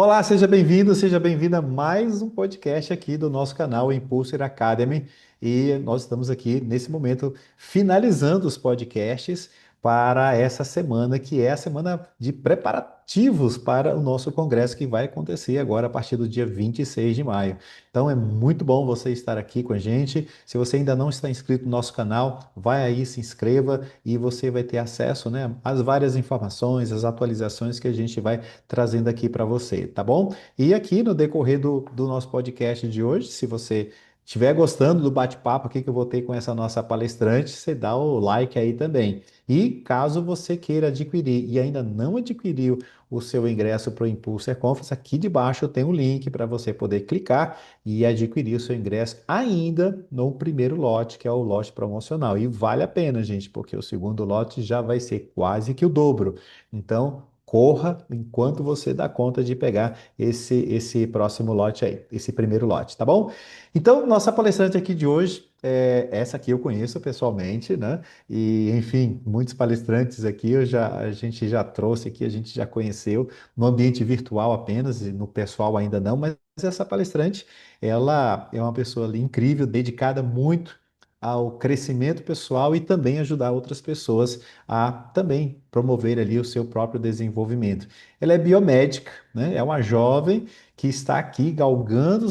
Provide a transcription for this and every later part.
Olá, seja bem-vinda a mais um podcast aqui do nosso canal Impulser Academy. E nós estamos aqui nesse momento finalizando os podcasts para essa semana, que é a semana de preparativos para o nosso congresso que vai acontecer agora a partir do dia 26 de maio. Então é muito bom você estar aqui com a gente. Se você ainda não está inscrito no nosso canal, vai aí, se inscreva e você vai ter acesso, né, às várias informações, às atualizações que a gente vai trazendo aqui para você, tá bom? E aqui no decorrer do nosso podcast de hoje, se você estiver gostando do bate-papo aqui que eu vou ter com essa nossa palestrante, você dá o like aí também. E caso você queira adquirir e ainda não adquiriu o seu ingresso para o Impulser Conference, aqui debaixo tem um link para você poder clicar e adquirir o seu ingresso ainda no primeiro lote, que é o lote promocional. E vale a pena, gente, porque o segundo lote já vai ser quase que o dobro. Então, corra enquanto você dá conta de pegar esse próximo lote aí, esse primeiro lote, tá bom? Então, nossa palestrante aqui de hoje, essa aqui eu conheço pessoalmente, né? E, enfim, muitos palestrantes aqui a gente já trouxe aqui, a gente já conheceu no ambiente virtual apenas, e no pessoal ainda não, mas essa palestrante, ela é uma pessoa ali incrível, dedicada muito ao crescimento pessoal e também ajudar outras pessoas a também promover ali o seu próprio desenvolvimento. Ela é biomédica, né? É uma jovem que está aqui galgando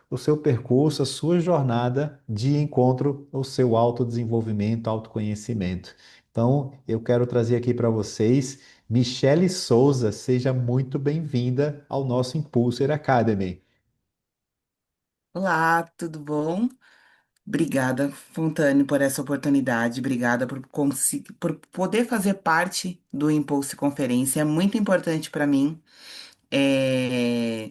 o seu percurso, a sua jornada de encontro ao seu autodesenvolvimento, autoconhecimento. Então, eu quero trazer aqui para vocês Michele Souza. Seja muito bem-vinda ao nosso Impulser Academy. Olá, tudo bom? Obrigada, Fontane, por essa oportunidade. Obrigada por poder fazer parte do Impulse Conferência. É muito importante para mim. É,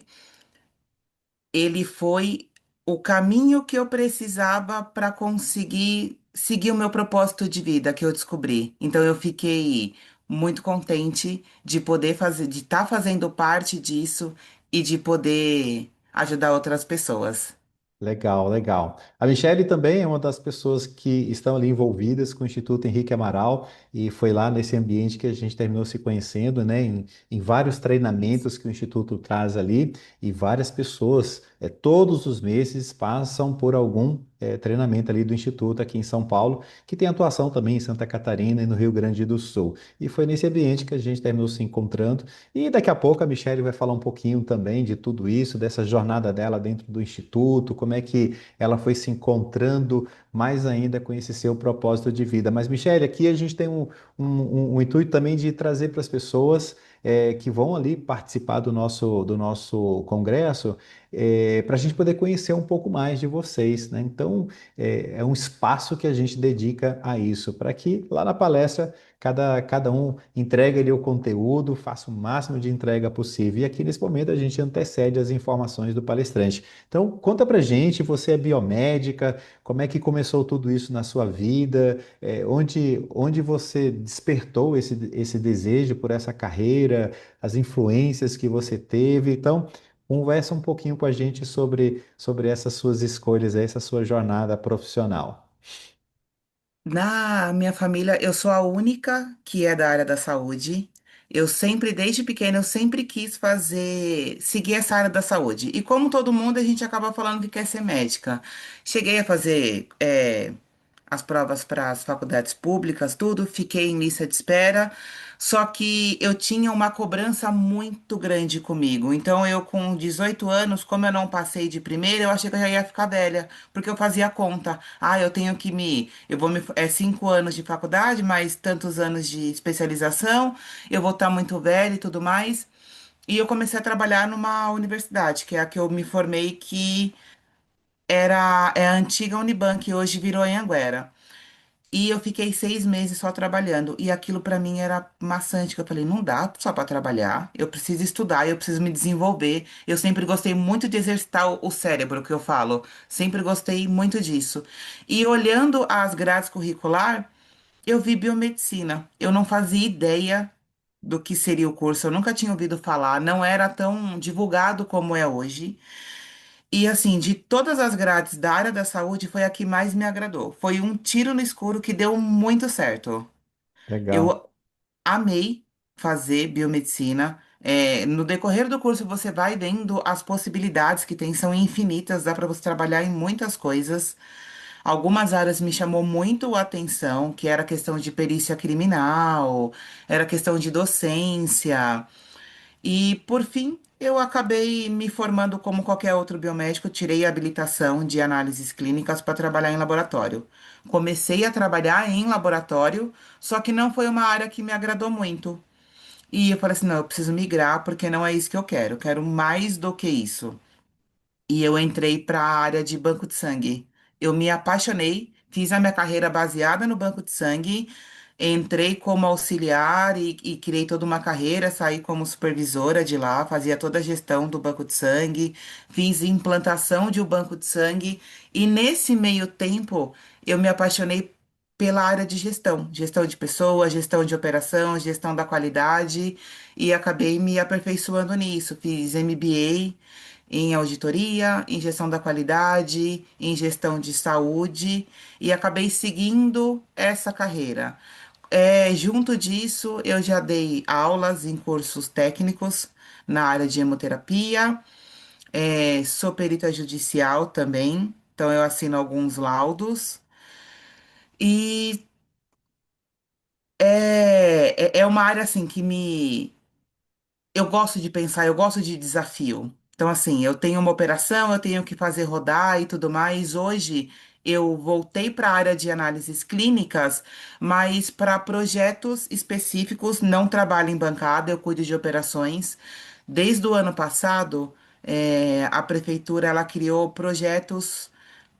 Ele foi o caminho que eu precisava para conseguir seguir o meu propósito de vida que eu descobri. Então, eu fiquei muito contente de poder fazer, de estar fazendo parte disso e de poder ajudar outras pessoas. Legal, legal. A Michelle também é uma das pessoas que estão ali envolvidas com o Instituto Henrique Amaral e foi lá nesse ambiente que a gente terminou se conhecendo, né? Em vários treinamentos que o Instituto traz ali e várias pessoas, todos os meses passam por algum treinamento ali do Instituto aqui em São Paulo, que tem atuação também em Santa Catarina e no Rio Grande do Sul. E foi nesse ambiente que a gente terminou se encontrando. E daqui a pouco a Michelle vai falar um pouquinho também de tudo isso, dessa jornada dela dentro do Instituto, como é que ela foi se encontrando mais ainda com esse seu propósito de vida. Mas, Michelle, aqui a gente tem um intuito também de trazer para as pessoas que vão ali participar do nosso congresso, para a gente poder conhecer um pouco mais de vocês, né? Então, é um espaço que a gente dedica a isso, para que lá na palestra cada um entregue ali o conteúdo, faça o máximo de entrega possível. E aqui nesse momento a gente antecede as informações do palestrante. Então, conta pra gente, você é biomédica, como é que começou tudo isso na sua vida? Onde você despertou esse desejo por essa carreira, as influências que você teve? Então, conversa um pouquinho com a gente sobre essas suas escolhas, essa sua jornada profissional. Na minha família, eu sou a única que é da área da saúde. Eu sempre, desde pequena, eu sempre quis seguir essa área da saúde. E como todo mundo, a gente acaba falando que quer ser médica. Cheguei a fazer, as provas para as faculdades públicas, tudo, fiquei em lista de espera. Só que eu tinha uma cobrança muito grande comigo. Então, eu, com 18 anos, como eu não passei de primeira, eu achei que eu já ia ficar velha, porque eu fazia conta. Ah, eu tenho que me. Eu vou me. É 5 anos de faculdade, mais tantos anos de especialização, eu vou estar muito velha e tudo mais. E eu comecei a trabalhar numa universidade, que é a que eu me formei, que é a antiga Unibanc, hoje virou Anhanguera. E eu fiquei 6 meses só trabalhando. E aquilo para mim era maçante, que eu falei, não dá só para trabalhar. Eu preciso estudar, eu preciso me desenvolver. Eu sempre gostei muito de exercitar o cérebro, que eu falo. Sempre gostei muito disso. E olhando as grades curricular, eu vi biomedicina. Eu não fazia ideia do que seria o curso. Eu nunca tinha ouvido falar. Não era tão divulgado como é hoje. E assim, de todas as grades da área da saúde, foi a que mais me agradou. Foi um tiro no escuro que deu muito certo. Legal. Eu amei fazer biomedicina. No decorrer do curso, você vai vendo as possibilidades que tem, são infinitas, dá para você trabalhar em muitas coisas. Algumas áreas me chamou muito a atenção, que era a questão de perícia criminal, era a questão de docência. E, por fim, eu acabei me formando como qualquer outro biomédico, tirei a habilitação de análises clínicas para trabalhar em laboratório. Comecei a trabalhar em laboratório, só que não foi uma área que me agradou muito. E eu falei assim, não, eu preciso migrar porque não é isso que eu quero mais do que isso. E eu entrei para a área de banco de sangue. Eu me apaixonei, fiz a minha carreira baseada no banco de sangue, entrei como auxiliar e criei toda uma carreira, saí como supervisora de lá, fazia toda a gestão do banco de sangue, fiz implantação de um banco de sangue, e nesse meio tempo eu me apaixonei pela área de gestão, gestão de pessoas, gestão de operação, gestão da qualidade, e acabei me aperfeiçoando nisso. Fiz MBA em auditoria, em gestão da qualidade, em gestão de saúde e acabei seguindo essa carreira. Junto disso, eu já dei aulas em cursos técnicos na área de hemoterapia, sou perita judicial também, então eu assino alguns laudos e é uma área assim que me eu gosto de pensar, eu gosto de desafio. Então, assim, eu tenho uma operação, eu tenho que fazer rodar e tudo mais. Hoje eu voltei para a área de análises clínicas, mas para projetos específicos, não trabalho em bancada, eu cuido de operações. Desde o ano passado, a prefeitura ela criou projetos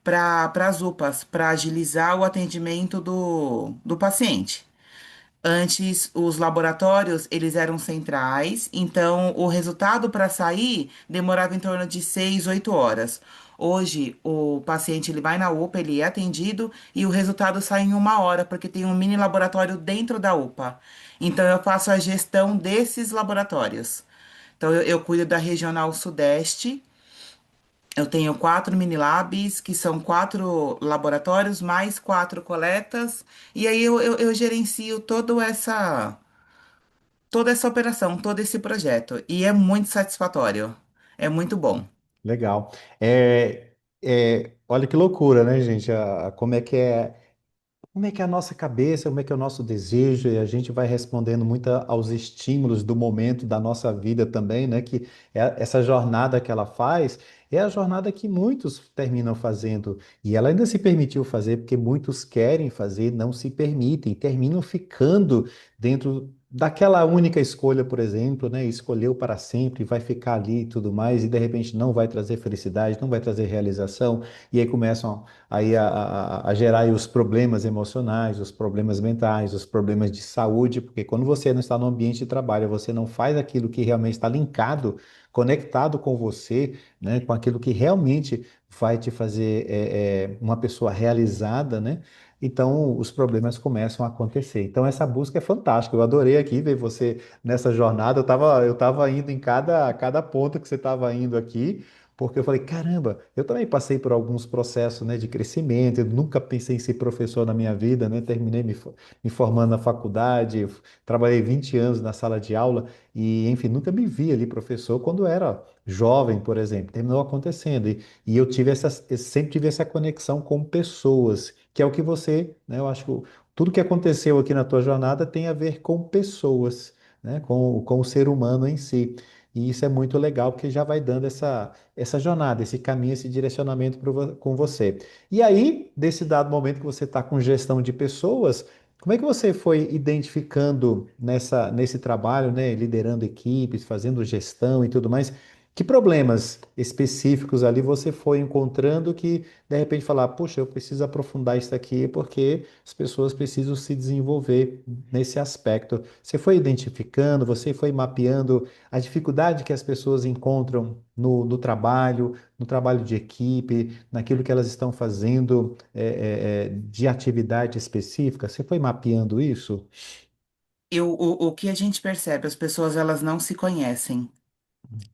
para as UPAs, para agilizar o atendimento do paciente. Antes, os laboratórios, eles eram centrais, então o resultado para sair demorava em torno de 6, 8 horas. Hoje, o paciente ele vai na UPA, ele é atendido e o resultado sai em 1 hora, porque tem um mini laboratório dentro da UPA. Então, eu faço a gestão desses laboratórios. Então, eu cuido da Regional Sudeste. Eu tenho 4 mini labs, que são 4 laboratórios, mais 4 coletas, e aí eu gerencio toda essa operação, todo esse projeto. E é muito satisfatório. É muito bom. Legal. É, olha que loucura, né, gente? Como é que é a nossa cabeça, como é que é o nosso desejo, e a gente vai respondendo muito aos estímulos do momento da nossa vida também, né? Que essa jornada que ela faz é a jornada que muitos terminam fazendo. E ela ainda se permitiu fazer, porque muitos querem fazer, não se permitem, terminam ficando dentro daquela única escolha, por exemplo, né? Escolheu para sempre, vai ficar ali e tudo mais, e de repente não vai trazer felicidade, não vai trazer realização, e aí começam aí a gerar aí os problemas emocionais, os problemas mentais, os problemas de saúde, porque quando você não está no ambiente de trabalho, você não faz aquilo que realmente está linkado, conectado com você, né, com aquilo que realmente vai te fazer uma pessoa realizada, né? Então, os problemas começam a acontecer. Então, essa busca é fantástica. Eu adorei aqui ver você nessa jornada. Eu tava indo em cada ponto que você estava indo aqui, porque eu falei, caramba, eu também passei por alguns processos, né, de crescimento, eu nunca pensei em ser professor na minha vida, né, terminei me formando na faculdade, trabalhei 20 anos na sala de aula e, enfim, nunca me vi ali professor quando era jovem, por exemplo, terminou acontecendo e eu sempre tive essa conexão com pessoas, que é o que você, né, eu acho que tudo que aconteceu aqui na tua jornada tem a ver com pessoas, né, com o ser humano em si. E isso é muito legal, porque já vai dando essa jornada, esse caminho, esse direcionamento com você. E aí, desse dado momento que você está com gestão de pessoas, como é que você foi identificando nesse trabalho, né, liderando equipes, fazendo gestão e tudo mais? Que problemas específicos ali você foi encontrando que, de repente, falar, puxa, eu preciso aprofundar isso aqui porque as pessoas precisam se desenvolver nesse aspecto. Você foi identificando, você foi mapeando a dificuldade que as pessoas encontram no trabalho de equipe, naquilo que elas estão fazendo de atividade específica. Você foi mapeando isso? O que a gente percebe, as pessoas elas não se conhecem.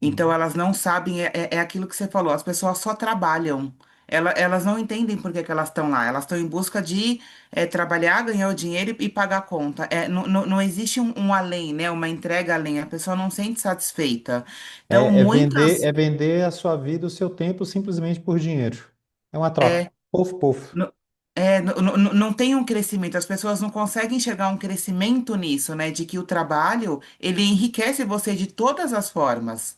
Então elas não sabem, é aquilo que você falou, as pessoas só trabalham. Elas não entendem por que que elas estão lá. Elas estão em busca de trabalhar, ganhar o dinheiro e pagar a conta. Não existe um além, né? Uma entrega além. A pessoa não se sente satisfeita. Então, É muitas. vender a sua vida, o seu tempo simplesmente por dinheiro. É uma troca. É, Puf, puf. não tem um crescimento, as pessoas não conseguem enxergar um crescimento nisso, né? De que o trabalho, ele enriquece você de todas as formas.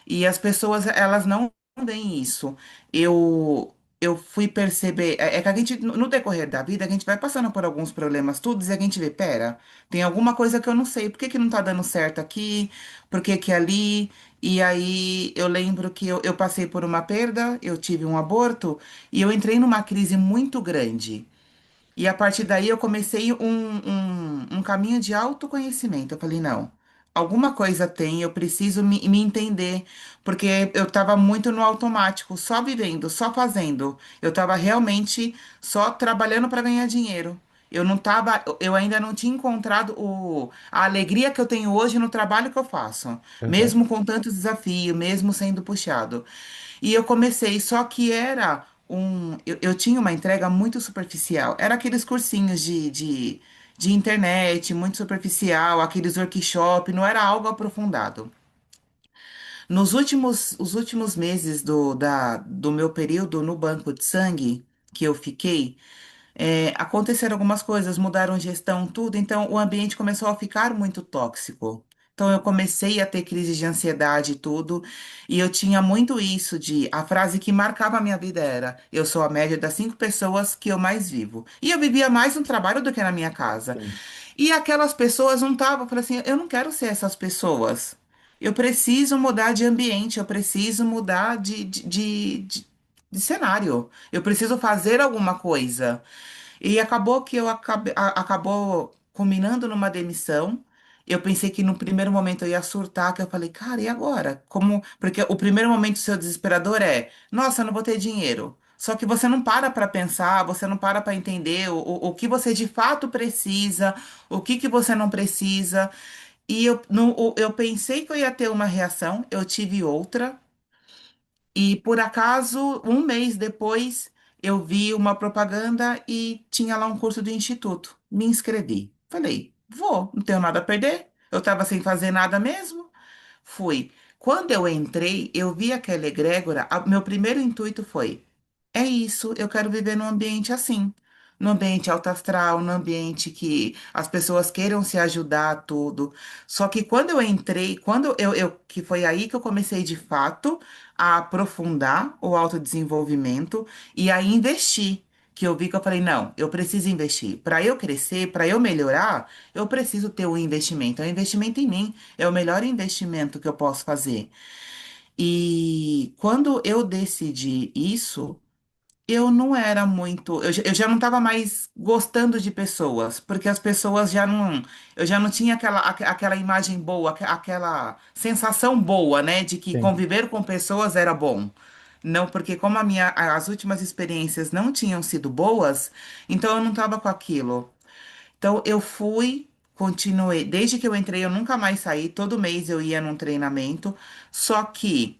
E as pessoas, elas não veem isso. Eu fui perceber, é que a gente, no decorrer da vida, a gente vai passando por alguns problemas, tudo, e a gente vê, pera, tem alguma coisa que eu não sei, por que que não tá dando certo aqui, por que que ali? E aí eu lembro que eu passei por uma perda, eu tive um aborto, e eu entrei numa crise muito grande. E a partir daí eu comecei um caminho de autoconhecimento. Eu falei, não, alguma coisa tem, eu preciso me entender, porque eu estava muito no automático, só vivendo, só fazendo. Eu estava realmente só trabalhando para ganhar dinheiro. Eu não tava, eu ainda não tinha encontrado a alegria que eu tenho hoje no trabalho que eu faço, Aham. mesmo com tantos desafios, mesmo sendo puxado. E eu comecei, só que era eu tinha uma entrega muito superficial. Era aqueles cursinhos de internet, muito superficial, aqueles workshop, não era algo aprofundado. Os últimos meses do meu período no banco de sangue, que eu fiquei, aconteceram algumas coisas, mudaram gestão, tudo, então o ambiente começou a ficar muito tóxico. Então eu comecei a ter crise de ansiedade e tudo, e eu tinha muito isso de, a frase que marcava a minha vida era, eu sou a média das 5 pessoas que eu mais vivo. E eu vivia mais no trabalho do que na minha casa. Sim. E aquelas pessoas não estavam, eu falei assim, eu não quero ser essas pessoas. Eu preciso mudar de ambiente, eu preciso mudar de cenário. Eu preciso fazer alguma coisa. E acabou que acabou culminando numa demissão. Eu pensei que no primeiro momento eu ia surtar, que eu falei, cara, e agora? Como? Porque o primeiro momento seu desesperador é, nossa, eu não vou ter dinheiro. Só que você não para pensar, você não para entender o que você de fato precisa, o que que você não precisa. E eu pensei que eu ia ter uma reação, eu tive outra. E por acaso, um mês depois, eu vi uma propaganda e tinha lá um curso do instituto. Me inscrevi. Falei, vou, não tenho nada a perder. Eu estava sem fazer nada mesmo. Fui. Quando eu entrei, eu vi aquela egrégora. Meu primeiro intuito foi: é isso, eu quero viver num ambiente assim. Num ambiente alto astral, num ambiente que as pessoas queiram se ajudar, tudo. Só que quando eu entrei, que foi aí que eu comecei de fato a aprofundar o autodesenvolvimento e a investir. Que eu vi que eu falei, não, eu preciso investir. Para eu crescer, para eu melhorar, eu preciso ter um investimento. É um investimento em mim. É o melhor investimento que eu posso fazer. E quando eu decidi isso, eu não era muito. Eu já não estava mais gostando de pessoas, porque as pessoas já não. Eu já não tinha aquela imagem boa, aquela sensação boa, né, de que Sim. conviver com pessoas era bom. Não, porque como as últimas experiências não tinham sido boas, então eu não estava com aquilo. Então eu fui, continuei. Desde que eu entrei, eu nunca mais saí. Todo mês eu ia num treinamento. Só que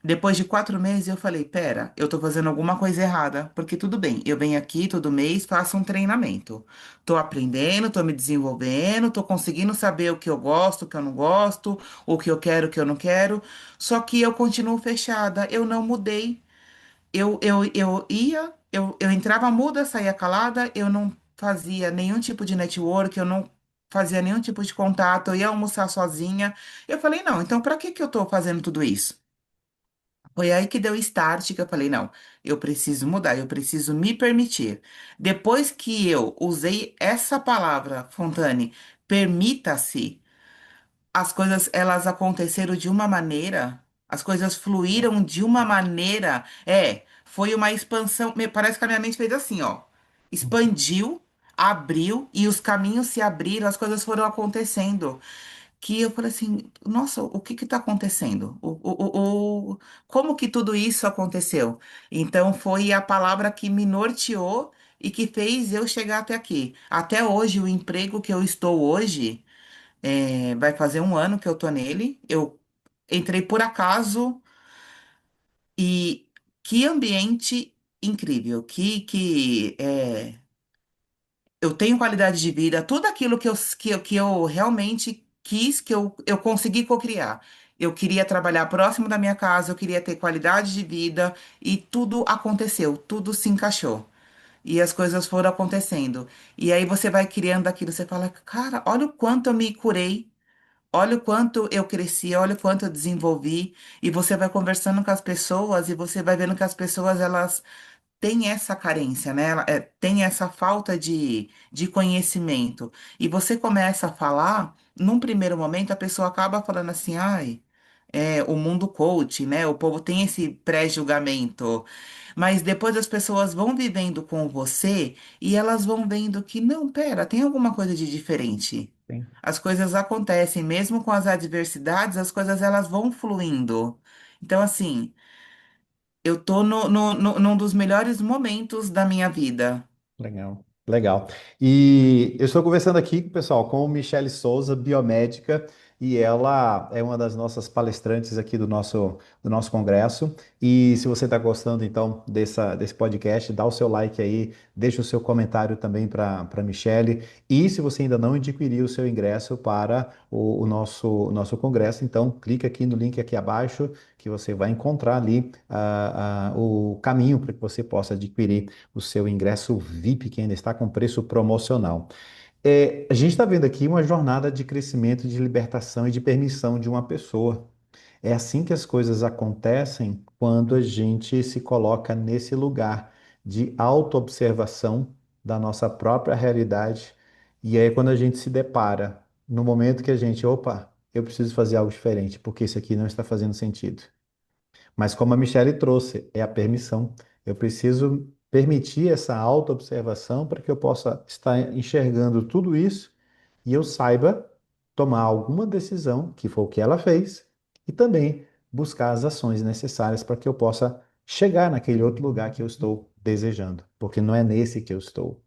depois de 4 meses eu falei, pera, eu tô fazendo alguma coisa errada. Porque tudo bem, eu venho aqui todo mês, faço um treinamento. Tô aprendendo, tô me desenvolvendo, tô conseguindo saber o que eu gosto, o que eu não gosto, o que eu quero, o que eu não quero. Só que eu continuo fechada, eu não mudei. Eu entrava muda, saía calada, eu não fazia nenhum tipo de network, eu não fazia nenhum tipo de contato, eu ia almoçar sozinha. Eu falei, não, então para que que eu tô fazendo tudo isso? Foi aí que deu o start, que eu falei, não, eu preciso mudar, eu preciso me permitir. Depois que eu usei essa palavra, Fontane, permita-se, as coisas elas aconteceram de uma maneira, as coisas fluíram de uma maneira, foi uma expansão, parece que a minha mente fez assim, ó, expandiu, abriu e os caminhos se abriram, as coisas foram acontecendo, que eu falei assim, nossa, o que que está acontecendo? Como que tudo isso aconteceu? Então foi a palavra que me norteou e que fez eu chegar até aqui. Até hoje, o emprego que eu estou hoje, vai fazer um ano que eu tô nele. Eu entrei por acaso e que ambiente. incrível, eu tenho qualidade de vida, tudo aquilo que eu realmente quis, que eu consegui cocriar. Eu queria trabalhar próximo da minha casa, eu queria ter qualidade de vida e tudo aconteceu, tudo se encaixou. E as coisas foram acontecendo. E aí você vai criando aquilo, você fala, cara, olha o quanto eu me curei, olha o quanto eu cresci, olha o quanto eu desenvolvi. E você vai conversando com as pessoas e você vai vendo que as pessoas, elas tem essa carência, né? Tem essa falta de conhecimento. E você começa a falar, num primeiro momento, a pessoa acaba falando assim, ai, o mundo coach, né? O povo tem esse pré-julgamento. Mas depois as pessoas vão vivendo com você e elas vão vendo que, não, pera, tem alguma coisa de diferente. Sim. As coisas acontecem, mesmo com as adversidades, as coisas elas vão fluindo. Então, assim. Eu tô num dos melhores momentos da minha vida. Legal, legal. E eu estou conversando aqui, pessoal, com Michele Souza, biomédica, e ela é uma das nossas palestrantes aqui do nosso congresso. E se você está gostando, então, desse podcast, dá o seu like aí, deixa o seu comentário também para Michele. E se você ainda não adquiriu o seu ingresso para o nosso congresso, então clica aqui no link aqui abaixo, que você vai encontrar ali o caminho para que você possa adquirir o seu ingresso VIP, que ainda está com preço promocional. A gente está vendo aqui uma jornada de crescimento, de libertação e de permissão de uma pessoa. É assim que as coisas acontecem quando a gente se coloca nesse lugar de autoobservação da nossa própria realidade. E aí, quando a gente se depara no momento que a gente, opa, eu preciso fazer algo diferente, porque isso aqui não está fazendo sentido. Mas como a Michelle trouxe, é a permissão. Eu preciso permitir essa autoobservação para que eu possa estar enxergando tudo isso e eu saiba tomar alguma decisão, que foi o que ela fez, e também buscar as ações necessárias para que eu possa chegar naquele outro lugar que eu estou desejando, porque não é nesse que eu estou.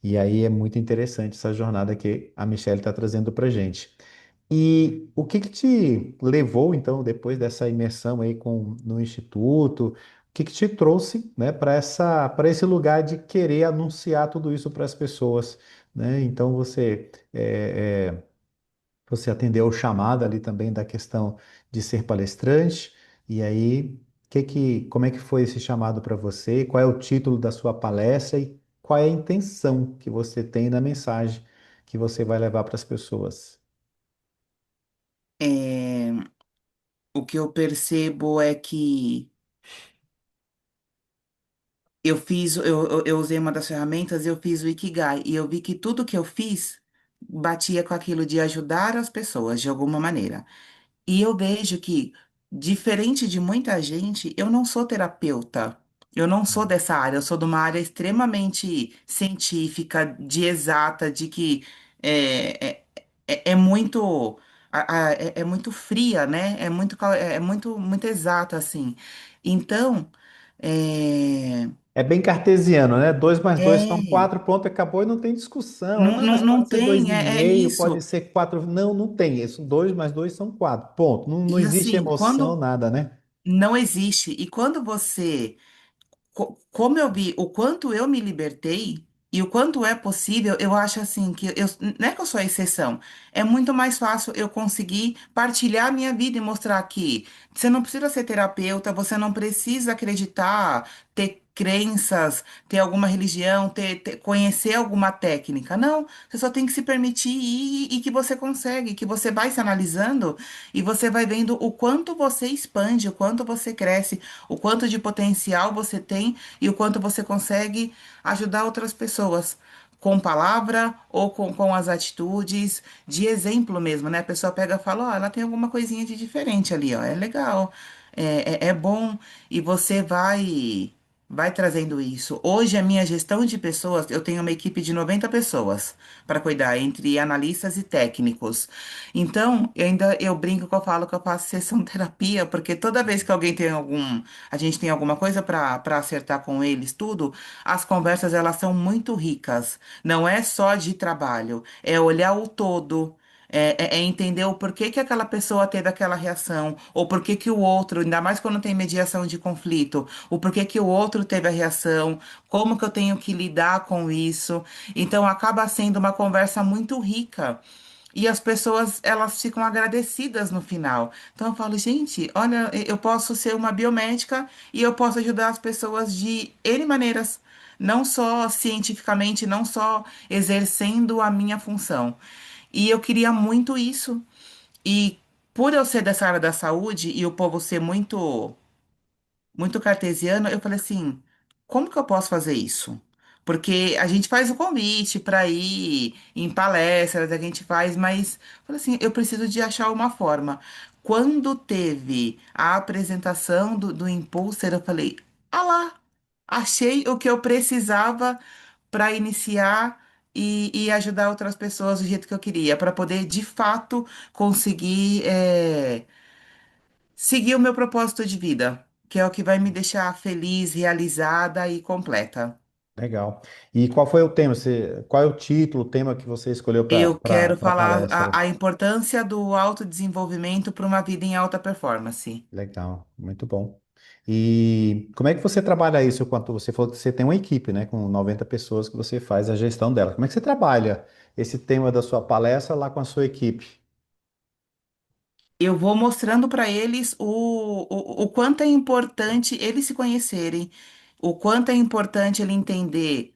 E aí é muito interessante essa jornada que a Michelle está trazendo para gente. E o que que te levou, então, depois dessa imersão aí no Instituto, o que que te trouxe, né, para esse lugar de querer anunciar tudo isso para as pessoas, né? Então você atendeu o chamado ali também da questão de ser palestrante, e aí como é que foi esse chamado para você? Qual é o título da sua palestra e qual é a intenção que você tem na mensagem que você vai levar para as pessoas? É, o que eu percebo é que eu usei uma das ferramentas, eu fiz o Ikigai, e eu vi que tudo que eu fiz batia com aquilo de ajudar as pessoas de alguma maneira. E eu vejo que, diferente de muita gente, eu não sou terapeuta. Eu não sou dessa área, eu sou de uma área extremamente científica, de exata, de que é muito é muito fria, né? É muito exata assim. Então, é, É bem cartesiano, né? 2 mais 2 são é, 4, pronto, acabou e não tem discussão. não, não, Mas não pode ser dois tem, e é meio, pode isso. ser 4. Não, não tem. Isso, 2 mais 2 são 4, ponto. Não, não E existe assim, emoção, quando nada, né? não existe, e quando você como eu vi o quanto eu me libertei e o quanto é possível, eu acho assim que não é que eu sou a exceção, é muito mais fácil eu conseguir partilhar a minha vida e mostrar que você não precisa ser terapeuta, você não precisa acreditar, ter crenças, ter alguma religião, conhecer alguma técnica. Não, você só tem que se permitir ir e que você consegue, que você vai se analisando e você vai vendo o quanto você expande, o quanto você cresce, o quanto de potencial você tem e o quanto você consegue ajudar outras pessoas. Com palavra ou com as atitudes, de exemplo mesmo, né? A pessoa pega e fala, ó, ela tem alguma coisinha de diferente ali, ó, é legal, é bom, e você vai trazendo isso. Hoje, a minha gestão de pessoas, eu tenho uma equipe de 90 pessoas para cuidar, entre analistas e técnicos. Então, eu brinco que eu falo que eu faço sessão terapia, porque toda vez que alguém tem a gente tem alguma coisa para acertar com eles, tudo, as conversas elas são muito ricas. Não é só de trabalho, é olhar o todo. É entender o porquê que aquela pessoa teve aquela reação, ou porquê que o outro, ainda mais quando tem mediação de conflito, o porquê que o outro teve a reação, como que eu tenho que lidar com isso. Então acaba sendo uma conversa muito rica. E as pessoas, elas ficam agradecidas no final. Então eu falo, gente, olha, eu posso ser uma biomédica e eu posso ajudar as pessoas de N maneiras, não só cientificamente, não só exercendo a minha função. E eu queria muito isso. E por eu ser dessa área da saúde e o povo ser muito cartesiano, eu falei assim, como que eu posso fazer isso? Porque a gente faz o convite para ir em palestras, a gente faz, mas eu falei assim, eu preciso de achar uma forma. Quando teve a apresentação do Impulser, eu falei, ah lá, achei o que eu precisava para iniciar e ajudar outras pessoas do jeito que eu queria, para poder de fato conseguir seguir o meu propósito de vida, que é o que vai me deixar feliz, realizada e completa. Legal. E qual foi o tema? Qual é o título, o tema que você escolheu Eu para quero a falar palestra? a importância do autodesenvolvimento para uma vida em alta performance. Legal, muito bom. E como é que você trabalha isso quando você falou que você tem uma equipe, né, com 90 pessoas que você faz a gestão dela? Como é que você trabalha esse tema da sua palestra lá com a sua equipe? Eu vou mostrando para eles o quanto é importante eles se conhecerem, o quanto é importante ele entender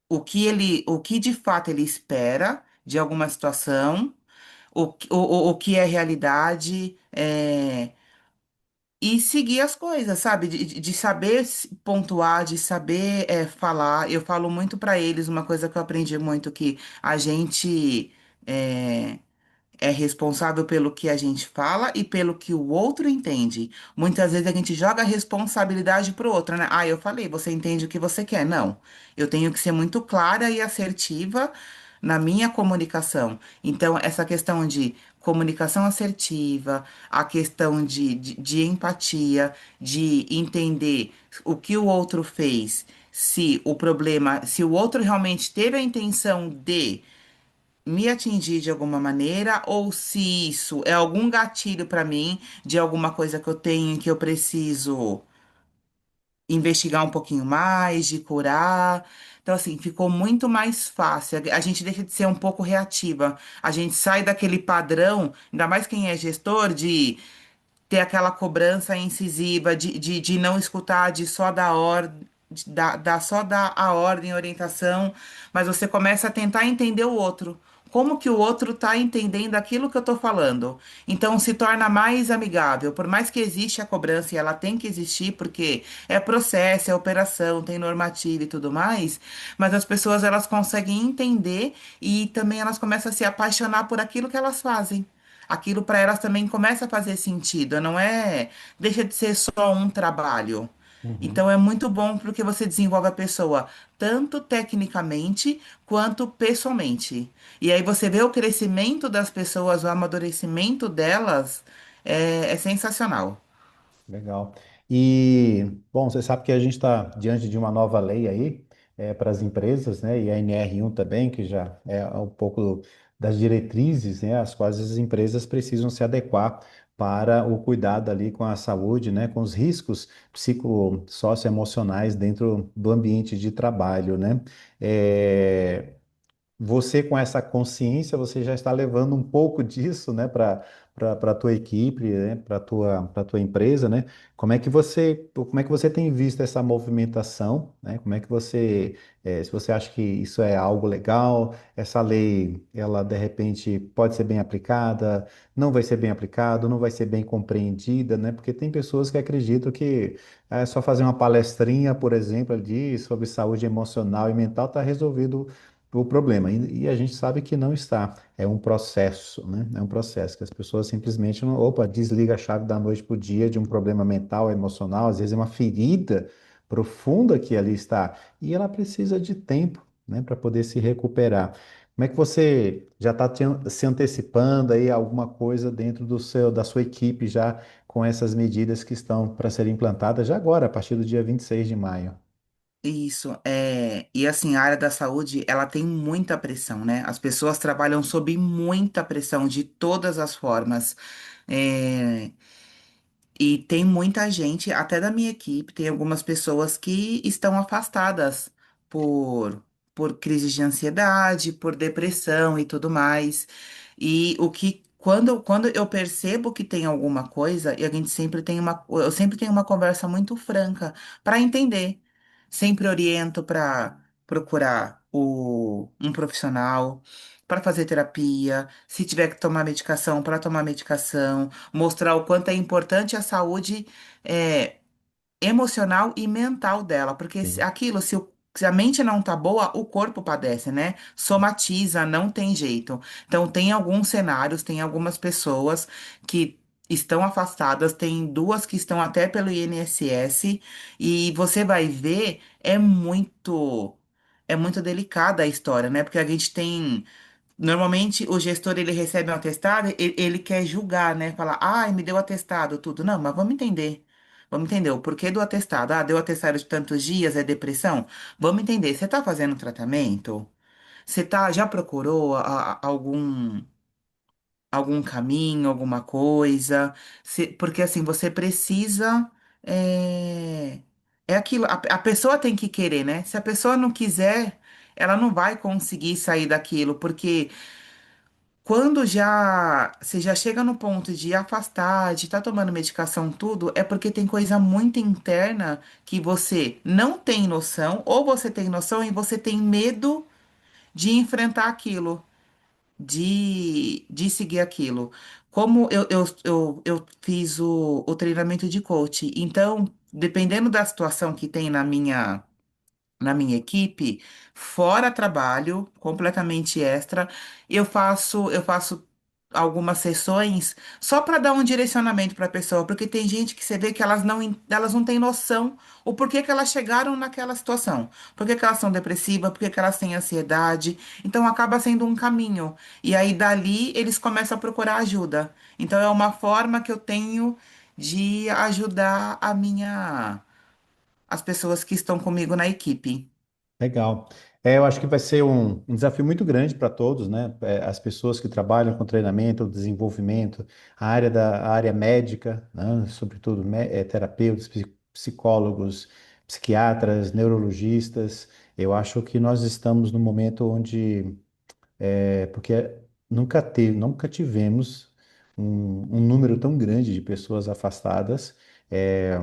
o que de fato ele espera de alguma situação, o que é realidade, e seguir as coisas, sabe? De saber pontuar, de saber falar. Eu falo muito para eles uma coisa que eu aprendi muito, que a gente é, é responsável pelo que a gente fala e pelo que o outro entende. Muitas vezes a gente joga a responsabilidade pro outro, né? Ah, eu falei, você entende o que você quer. Não. Eu tenho que ser muito clara e assertiva na minha comunicação. Então, essa questão de comunicação assertiva, a questão de empatia, de entender o que o outro fez, se o problema, se o outro realmente teve a intenção de me atingir de alguma maneira, ou se isso é algum gatilho para mim de alguma coisa que eu tenho que eu preciso investigar um pouquinho mais, de curar. Então, assim, ficou muito mais fácil. A gente deixa de ser um pouco reativa. A gente sai daquele padrão, ainda mais quem é gestor, de ter aquela cobrança incisiva, de não escutar, de só dar ordem. Só dar a ordem, a orientação, mas você começa a tentar entender o outro. Como que o outro está entendendo aquilo que eu estou falando? Então se torna mais amigável. Por mais que exista a cobrança e ela tem que existir, porque é processo, é operação, tem normativa e tudo mais, mas as pessoas elas conseguem entender e também elas começam a se apaixonar por aquilo que elas fazem. Aquilo para elas também começa a fazer sentido, não é, deixa de ser só um trabalho. Uhum. Então é muito bom porque você desenvolve a pessoa tanto tecnicamente quanto pessoalmente. E aí você vê o crescimento das pessoas, o amadurecimento delas é sensacional. Legal. E, bom, você sabe que a gente está diante de uma nova lei aí para as empresas, né? E a NR1 também, que já é um pouco das diretrizes, né? Às quais as empresas precisam se adequar para o cuidado ali com a saúde, né? Com os riscos psicossocioemocionais dentro do ambiente de trabalho, né? É, você com essa consciência, você já está levando um pouco disso, né, para a tua equipe, né, para tua empresa, né? Como é que você tem visto essa movimentação, né? Como é que você, se você acha que isso é algo legal, essa lei, ela de repente pode ser bem aplicada, não vai ser bem aplicada, não vai ser bem compreendida, né? Porque tem pessoas que acreditam que é só fazer uma palestrinha, por exemplo, ali sobre saúde emocional e mental, está resolvido o problema. E a gente sabe que não está. É um processo, né? É um processo que as pessoas simplesmente não, opa, desliga a chave da noite para o dia de um problema mental, emocional, às vezes é uma ferida profunda que ali está. E ela precisa de tempo, né, para poder se recuperar. Como é que você já está se antecipando aí a alguma coisa dentro da sua equipe já com essas medidas que estão para serem implantadas já agora, a partir do dia 26 de maio? Isso, e assim, a área da saúde, ela tem muita pressão, né? As pessoas trabalham sob muita pressão de todas as formas. É, e tem muita gente, até da minha equipe, tem algumas pessoas que estão afastadas por, por crise de ansiedade, por depressão e tudo mais. E quando eu percebo que tem alguma coisa, e a gente sempre tem eu sempre tenho uma conversa muito franca para entender. Sempre oriento para procurar um profissional, para fazer terapia, se tiver que tomar medicação, para tomar medicação, mostrar o quanto é importante a saúde é, emocional e mental dela, porque Sim. aquilo, se a mente não tá boa, o corpo padece, né? Somatiza, não tem jeito. Então, tem alguns cenários, tem algumas pessoas que estão afastadas, tem duas que estão até pelo INSS, e você vai ver, é muito delicada a história, né? Porque a gente tem normalmente o gestor ele recebe um atestado, ele quer julgar, né? Falar, ai, me deu atestado, tudo. Não, mas vamos entender. Vamos entender o porquê do atestado. Ah, deu atestado de tantos dias, é depressão? Vamos entender. Você está fazendo tratamento? Já procurou algum caminho, alguma coisa? Porque assim, você precisa. É, é aquilo. A pessoa tem que querer, né? Se a pessoa não quiser, ela não vai conseguir sair daquilo, porque. Quando você já chega no ponto de afastar, de estar tomando medicação, tudo, é porque tem coisa muito interna que você não tem noção, ou você tem noção e você tem medo de enfrentar aquilo, de seguir aquilo. Como eu fiz o treinamento de coach, então, dependendo da situação que tem na minha equipe, fora trabalho, completamente extra, eu faço algumas sessões só para dar um direcionamento para a pessoa, porque tem gente que você vê que elas não têm noção o porquê que elas chegaram naquela situação, por que que elas são depressivas, por que que elas têm ansiedade, então acaba sendo um caminho, e aí dali eles começam a procurar ajuda. Então é uma forma que eu tenho de ajudar as pessoas que estão comigo na equipe. Legal. Eu acho que vai ser um desafio muito grande para todos, né? As pessoas que trabalham com treinamento, desenvolvimento, a área médica, né? Sobretudo terapeutas, psicólogos, psiquiatras, neurologistas. Eu acho que nós estamos num momento onde porque nunca tivemos um número tão grande de pessoas afastadas é,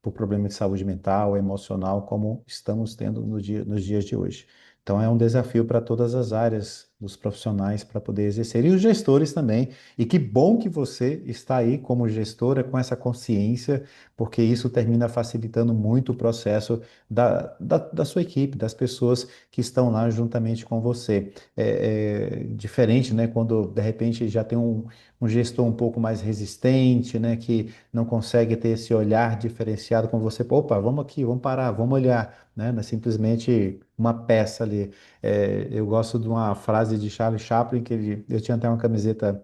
por problema de saúde mental, emocional, como estamos tendo nos dias de hoje. Então, é um desafio para todas as áreas dos profissionais para poder exercer, e os gestores também. E que bom que você está aí como gestora com essa consciência, porque isso termina facilitando muito o processo da sua equipe, das pessoas que estão lá juntamente com você. É diferente, né, quando de repente já tem um gestor um pouco mais resistente, né, que não consegue ter esse olhar diferenciado com você. Pô, opa, vamos aqui, vamos parar, vamos olhar, né? Não é simplesmente uma peça ali. Eu gosto de uma frase de Charlie Chaplin, eu tinha até uma camiseta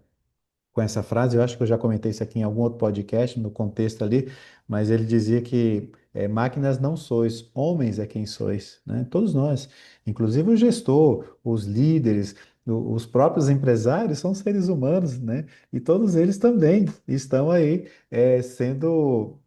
com essa frase. Eu acho que eu já comentei isso aqui em algum outro podcast, no contexto ali, mas ele dizia que máquinas não sois, homens é quem sois, né? Todos nós, inclusive o gestor, os líderes, os próprios empresários são seres humanos, né? E todos eles também estão aí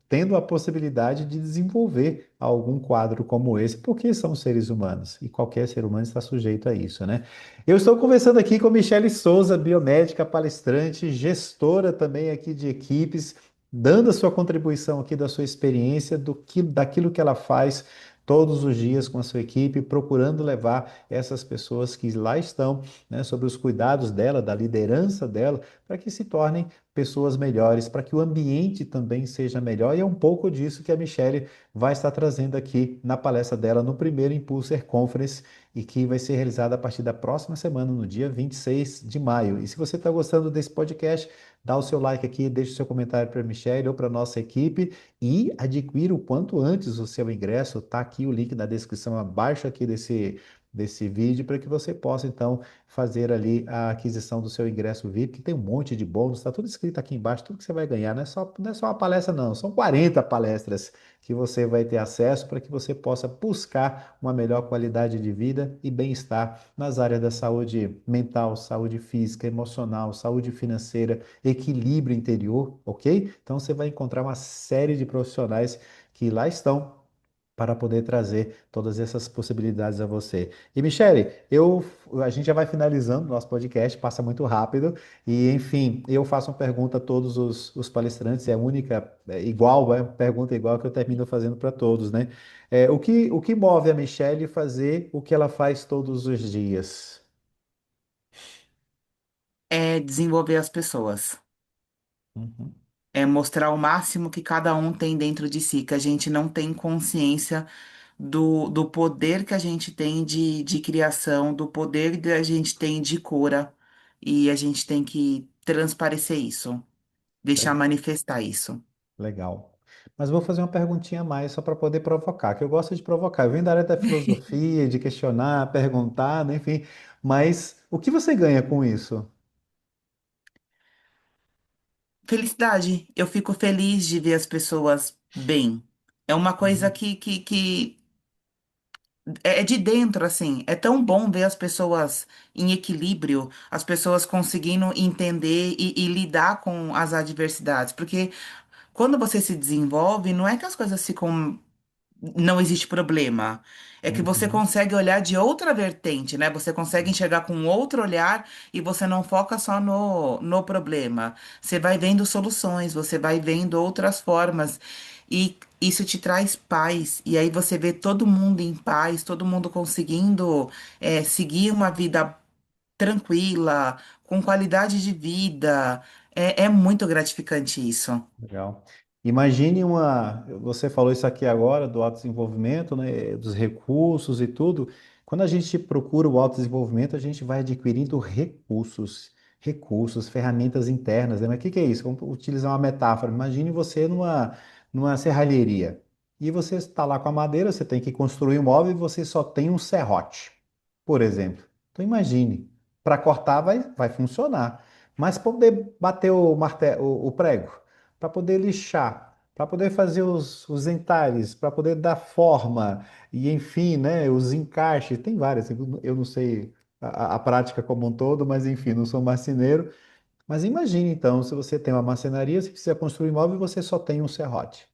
tendo a possibilidade de desenvolver algum quadro como esse, porque são seres humanos e qualquer ser humano está sujeito a isso, né? Eu estou conversando aqui com Michele Souza, biomédica, palestrante, gestora também aqui de equipes, dando a sua contribuição aqui da sua experiência, daquilo que ela faz todos os dias com a sua equipe, procurando levar essas pessoas que lá estão, né, sobre os cuidados dela, da liderança dela, para que se tornem pessoas melhores, para que o ambiente também seja melhor. E é um pouco disso que a Michele vai estar trazendo aqui na palestra dela no primeiro Impulser Conference, e que vai ser realizada a partir da próxima semana, no dia 26 de maio. E se você está gostando desse podcast, dá o seu like aqui, deixe o seu comentário para a Michelle ou para a nossa equipe e adquira o quanto antes o seu ingresso. Tá aqui o link na descrição abaixo aqui desse vídeo para que você possa, então, fazer ali a aquisição do seu ingresso VIP, que tem um monte de bônus, está tudo escrito aqui embaixo, tudo que você vai ganhar. Não é só uma palestra, não, são 40 palestras que você vai ter acesso para que você possa buscar uma melhor qualidade de vida e bem-estar nas áreas da saúde mental, saúde física, emocional, saúde financeira, equilíbrio interior, ok? Então você vai encontrar uma série de profissionais que lá estão para poder trazer todas essas possibilidades a você. E Michele, a gente já vai finalizando o nosso podcast, passa muito rápido, e enfim, eu faço uma pergunta a todos os palestrantes, é a única, igual, pergunta igual que eu termino fazendo para todos, né? O que move a Michele fazer o que ela faz todos os dias? É desenvolver as pessoas. Uhum, É mostrar o máximo que cada um tem dentro de si, que a gente não tem consciência do poder que a gente tem de criação, do poder que a gente tem de cura, e a gente tem que transparecer isso, deixar le- manifestar isso. legal. Mas vou fazer uma perguntinha a mais só para poder provocar, que eu gosto de provocar. Eu venho da área da filosofia, de questionar, perguntar, né, enfim. Mas o que você ganha com isso? Felicidade, eu fico feliz de ver as pessoas bem. É uma coisa Uhum. que é de dentro, assim. É tão bom ver as pessoas em equilíbrio, as pessoas conseguindo entender e lidar com as adversidades. Porque quando você se desenvolve, não é que as coisas ficam. Não existe problema. É que você Uhum. consegue olhar de outra vertente, né? Você consegue enxergar com outro olhar e você não foca só no problema. Você vai vendo soluções, você vai vendo outras formas e isso te traz paz. E aí você vê todo mundo em paz, todo mundo conseguindo seguir uma vida tranquila, com qualidade de vida. É muito gratificante isso. Legal. Imagine você falou isso aqui agora do autodesenvolvimento, né, dos recursos e tudo. Quando a gente procura o autodesenvolvimento, a gente vai adquirindo recursos, ferramentas internas, né? Mas o que que é isso? Vamos utilizar uma metáfora. Imagine você numa serralheria e você está lá com a madeira, você tem que construir um móvel e você só tem um serrote, por exemplo. Então imagine, para cortar vai funcionar, mas poder bater o prego para poder lixar, para poder fazer os entalhes, para poder dar forma e, enfim, né, os encaixes. Tem várias, eu não sei a prática como um todo, mas enfim, não sou marceneiro. Mas imagine então, se você tem uma marcenaria, você precisa construir um imóvel e você só tem um serrote.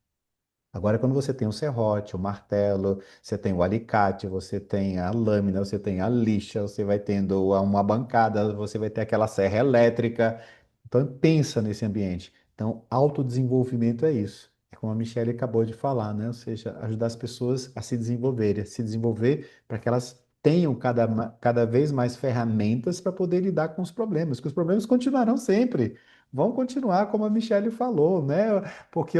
Agora, quando você tem o serrote, o martelo, você tem o alicate, você tem a lâmina, você tem a lixa, você vai tendo uma bancada, você vai ter aquela serra elétrica. Então, pensa nesse ambiente. Então, autodesenvolvimento é isso. É como a Michelle acabou de falar, né? Ou seja, ajudar as pessoas a se desenvolverem, a se desenvolver para que elas tenham cada vez mais ferramentas para poder lidar com os problemas, que os problemas continuarão sempre. Vão continuar, como a Michelle falou, né? Porque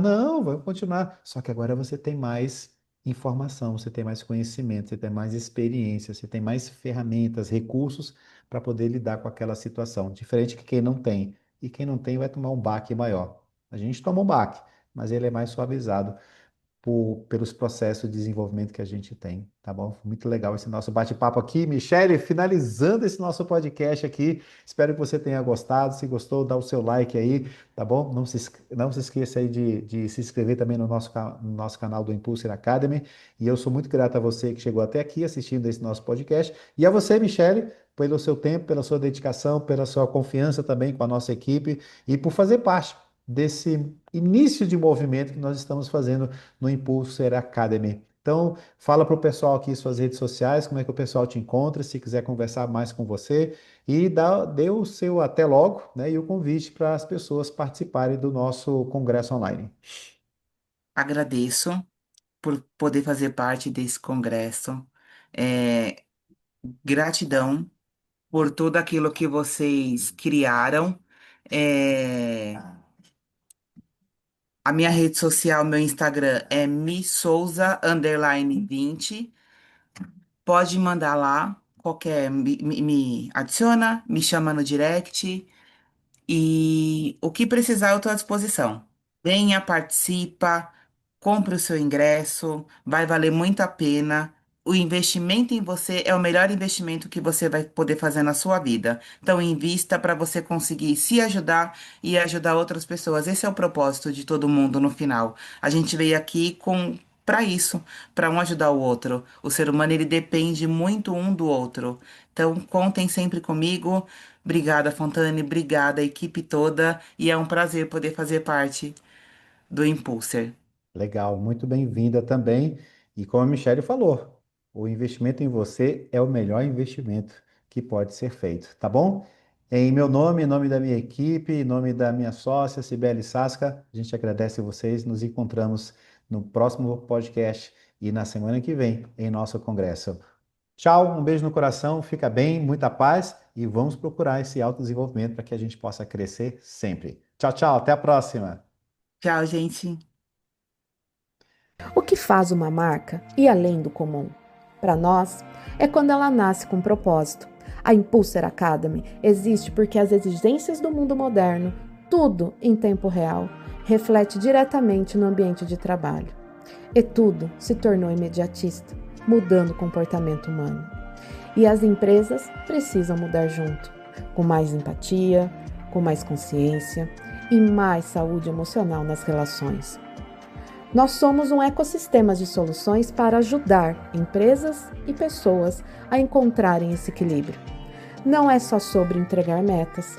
não, vamos continuar. Só que agora você tem mais informação, você tem mais conhecimento, você tem mais experiência, você tem mais ferramentas, recursos para poder lidar com aquela situação. Diferente que quem não tem. E quem não tem vai tomar um baque maior. A gente toma um baque, mas ele é mais suavizado pelos processos de desenvolvimento que a gente tem, tá bom? Muito legal esse nosso bate-papo aqui. Michele, finalizando esse nosso podcast aqui. Espero que você tenha gostado. Se gostou, dá o seu like aí, tá bom? Não se esqueça aí de se inscrever também no nosso canal do Impulser Academy. E eu sou muito grato a você que chegou até aqui assistindo esse nosso podcast. E a você, Michele, pelo seu tempo, pela sua dedicação, pela sua confiança também com a nossa equipe e por fazer parte desse início de movimento que nós estamos fazendo no Impulser Academy. Então, fala para o pessoal aqui suas redes sociais, como é que o pessoal te encontra, se quiser conversar mais com você, e dê o seu até logo, né, e o convite para as pessoas participarem do nosso congresso online. Agradeço por poder fazer parte desse congresso. É, gratidão por tudo aquilo que vocês criaram. É, a minha rede social, meu Instagram é missouza_20. Pode mandar lá, me adiciona, me chama no direct e o que precisar eu estou à disposição. Venha, participa, compre o seu ingresso, vai valer muito a pena. o investimento em você é o melhor investimento que você vai poder fazer na sua vida. Então, invista para você conseguir se ajudar e ajudar outras pessoas. Esse é o propósito de todo mundo no final. A gente veio aqui com para isso, para um ajudar o outro. O ser humano ele depende muito um do outro. Então, contem sempre comigo. Obrigada, Fontane, obrigada, equipe toda, e é um prazer poder fazer parte do Impulser. Legal, muito bem-vinda também. E como a Michelle falou, o investimento em você é o melhor investimento que pode ser feito, tá bom? Em meu nome, em nome da minha equipe, em nome da minha sócia, Cibele Sasca, a gente agradece vocês. Nos encontramos no próximo podcast e na semana que vem em nosso congresso. Tchau, um beijo no coração, fica bem, muita paz e vamos procurar esse autodesenvolvimento para que a gente possa crescer sempre. Tchau, tchau, até a próxima. Tchau, gente. O que faz uma marca ir além do comum? Para nós, é quando ela nasce com propósito. A Impulser Academy existe porque as exigências do mundo moderno, tudo em tempo real, reflete diretamente no ambiente de trabalho. E tudo se tornou imediatista, mudando o comportamento humano. E as empresas precisam mudar junto, com mais empatia, com mais consciência e mais saúde emocional nas relações. Nós somos um ecossistema de soluções para ajudar empresas e pessoas a encontrarem esse equilíbrio. Não é só sobre entregar metas,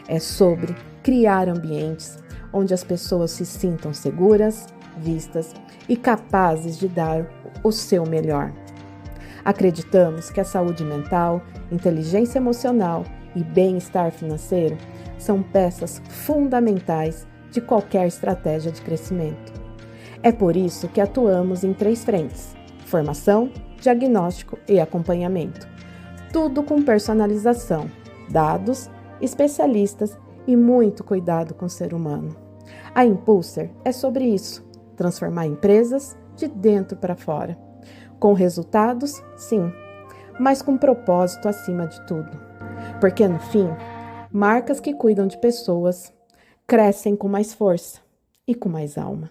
é sobre criar ambientes onde as pessoas se sintam seguras, vistas e capazes de dar o seu melhor. Acreditamos que a saúde mental, inteligência emocional e bem-estar financeiro são peças fundamentais de qualquer estratégia de crescimento. É por isso que atuamos em 3 frentes: formação, diagnóstico e acompanhamento. Tudo com personalização, dados, especialistas e muito cuidado com o ser humano. A Impulser é sobre isso: transformar empresas de dentro para fora. Com resultados, sim, mas com propósito acima de tudo. Porque no fim, marcas que cuidam de pessoas crescem com mais força e com mais alma.